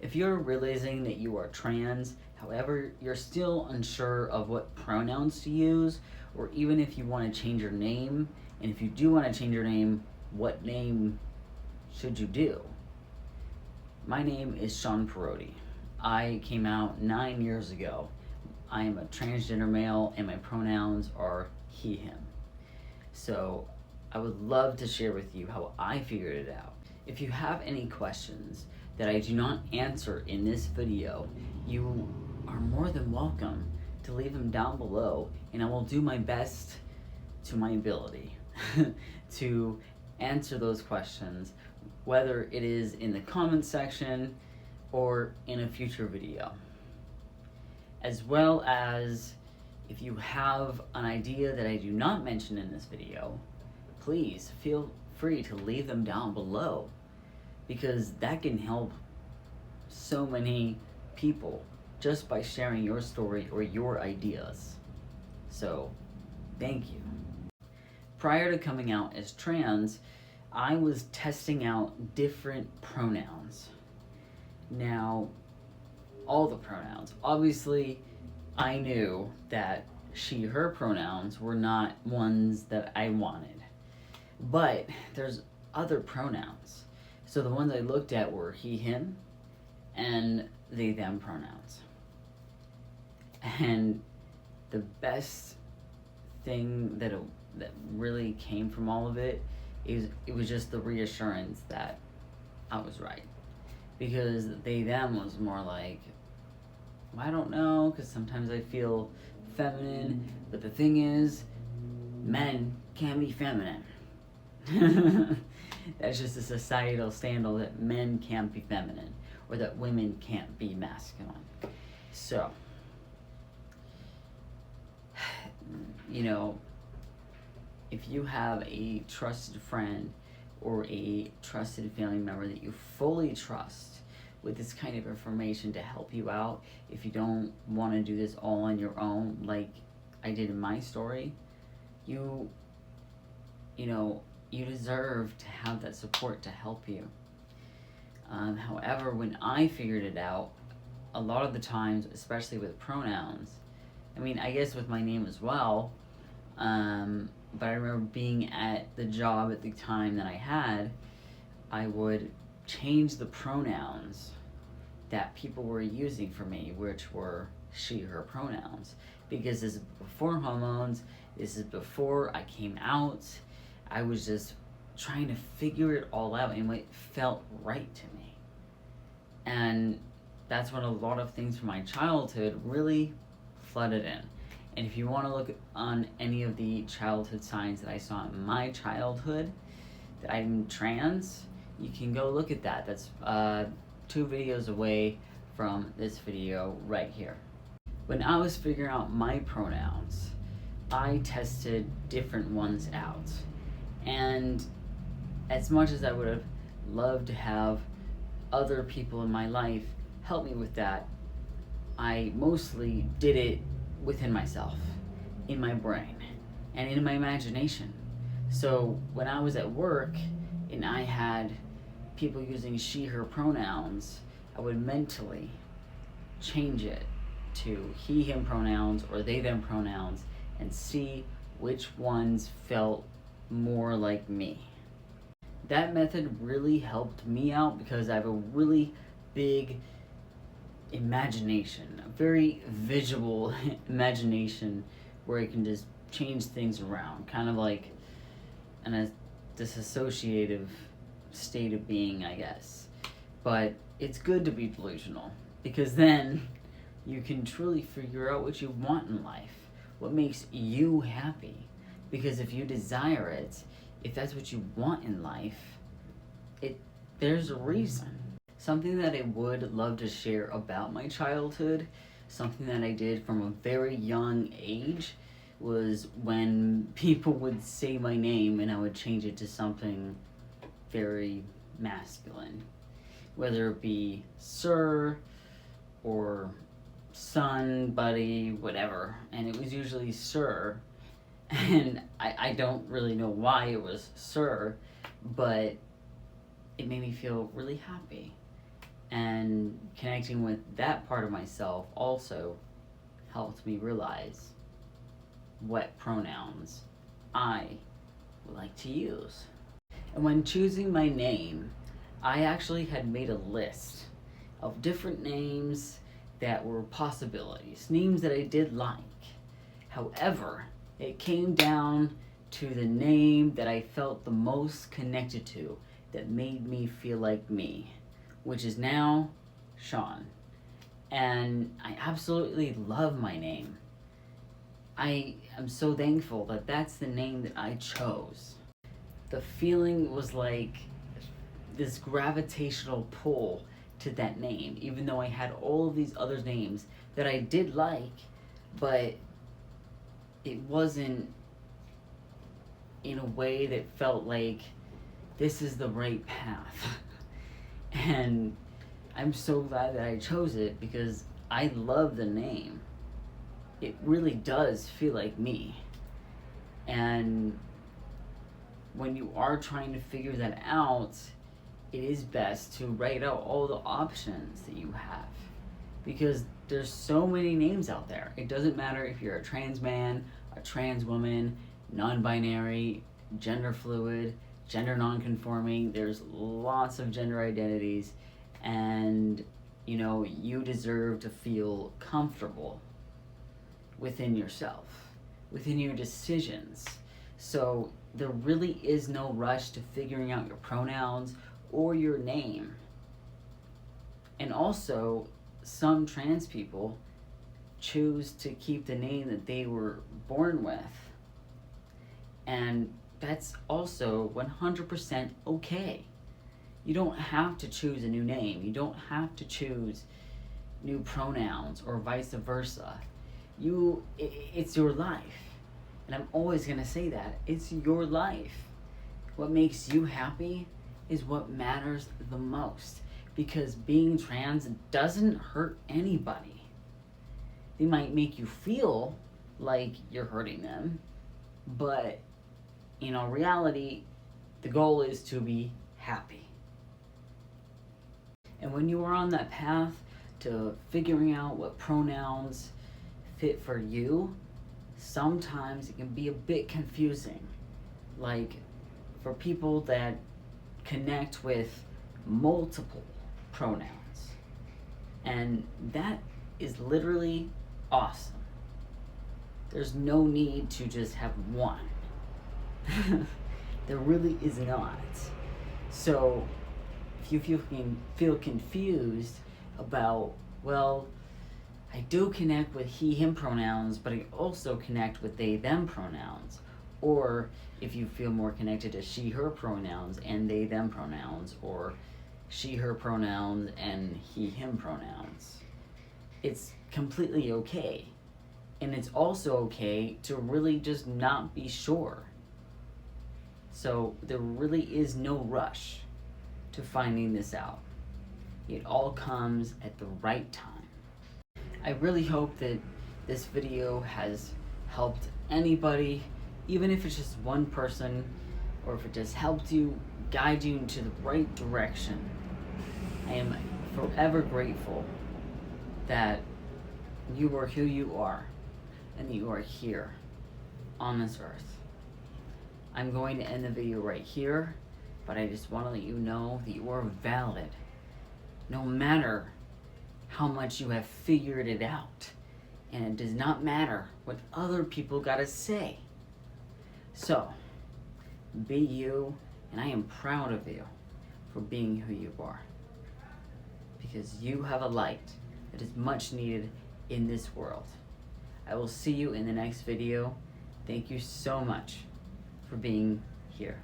If you're realizing that you are trans, however, you're still unsure of what pronouns to use, or even if you want to change your name, and if you do want to change your name, what name should you do? My name is PXRODI. I came out 9 years ago. I am a transgender male and my pronouns are he, him. So I would love to share with you how I figured it out. If you have any questions that I do not answer in this video, you are more than welcome to leave them down below, and I will do my best to my ability to answer those questions, whether it is in the comment section or in a future video. As well as, if you have an idea that I do not mention in this video, please feel free to leave them down below, because that can help so many people just by sharing your story or your ideas. So, thank you. Prior to coming out as trans, I was testing out different pronouns. Now, all the pronouns. Obviously, I knew that she, her pronouns were not ones that I wanted. But there's other pronouns. So the ones I looked at were he, him, and they, them pronouns. And the best thing that really came from all of it is it was just the reassurance that I was right. Because they, them was more like, I don't know, because sometimes I feel feminine, but the thing is, men can be feminine. That's just a societal standard that men can't be feminine, or that women can't be masculine. So, you know, if you have a trusted friend or a trusted family member that you fully trust with this kind of information to help you out, if you don't want to do this all on your own like I did in my story, you deserve to have that support to help you. However, when I figured it out, a lot of the times, especially with pronouns, I mean, I guess with my name as well, but I remember being at the job at the time that I had, I would change the pronouns that people were using for me, which were she, her pronouns. Because this is before hormones, this is before I came out. I was just trying to figure it all out and what felt right to me. And that's when a lot of things from my childhood really flooded in. And if you want to look on any of the childhood signs that I saw in my childhood that I'm trans, you can go look at that. That's 2 videos away from this video right here. When I was figuring out my pronouns, I tested different ones out. And as much as I would have loved to have other people in my life help me with that, I mostly did it within myself, in my brain, and in my imagination. So when I was at work and I had people using she, her pronouns, I would mentally change it to he, him pronouns or they, them pronouns and see which ones felt more like me. That method really helped me out because I have a really big imagination, a very visual imagination where I can just change things around, kind of like a disassociative state of being, I guess. But it's good to be delusional, because then you can truly figure out what you want in life, what makes you happy. Because if you desire it, if that's what you want in life, there's a reason. Something that I would love to share about my childhood, something that I did from a very young age, was when people would say my name and I would change it to something very masculine. Whether it be sir or son, buddy, whatever. And it was usually sir. And I don't really know why it was sir, but it made me feel really happy. And connecting with that part of myself also helped me realize what pronouns I would like to use. And when choosing my name, I actually had made a list of different names that were possibilities, names that I did like. However, it came down to the name that I felt the most connected to, that made me feel like me, which is now Sean. And I absolutely love my name. I am so thankful that that's the name that I chose. The feeling was like this gravitational pull to that name, even though I had all of these other names that I did like, but it wasn't in a way that felt like this is the right path. And I'm so glad that I chose it because I love the name. It really does feel like me. And when you are trying to figure that out, it is best to write out all the options that you have, because there's so many names out there. It doesn't matter if you're a trans man, a trans woman, non-binary, gender fluid, gender non-conforming. There's lots of gender identities, and you deserve to feel comfortable within yourself, within your decisions. So there really is no rush to figuring out your pronouns or your name. And also, some trans people choose to keep the name that they were born with. And that's also 100% okay. You don't have to choose a new name. You don't have to choose new pronouns or vice versa. It's your life. And I'm always gonna say that. It's your life. What makes you happy is what matters the most. Because being trans doesn't hurt anybody. They might make you feel like you're hurting them, but in reality, the goal is to be happy. And when you are on that path to figuring out what pronouns fit for you, sometimes it can be a bit confusing. Like for people that connect with multiple pronouns. And that is literally awesome. There's no need to just have one. There really is not. So if you feel confused about, well, I do connect with he, him pronouns, but I also connect with they, them pronouns. Or if you feel more connected to she, her pronouns and they, them pronouns, or she, her pronouns and he, him pronouns. It's completely okay. And it's also okay to really just not be sure. So there really is no rush to finding this out. It all comes at the right time. I really hope that this video has helped anybody, even if it's just one person, or if it just helped you, guide you into the right direction. I am forever grateful that you are who you are and that you are here on this earth. I'm going to end the video right here, but I just want to let you know that you are valid, no matter how much you have figured it out. And it does not matter what other people gotta say. So, be you, and I am proud of you for being who you are. Because you have a light that is much needed in this world. I will see you in the next video. Thank you so much for being here.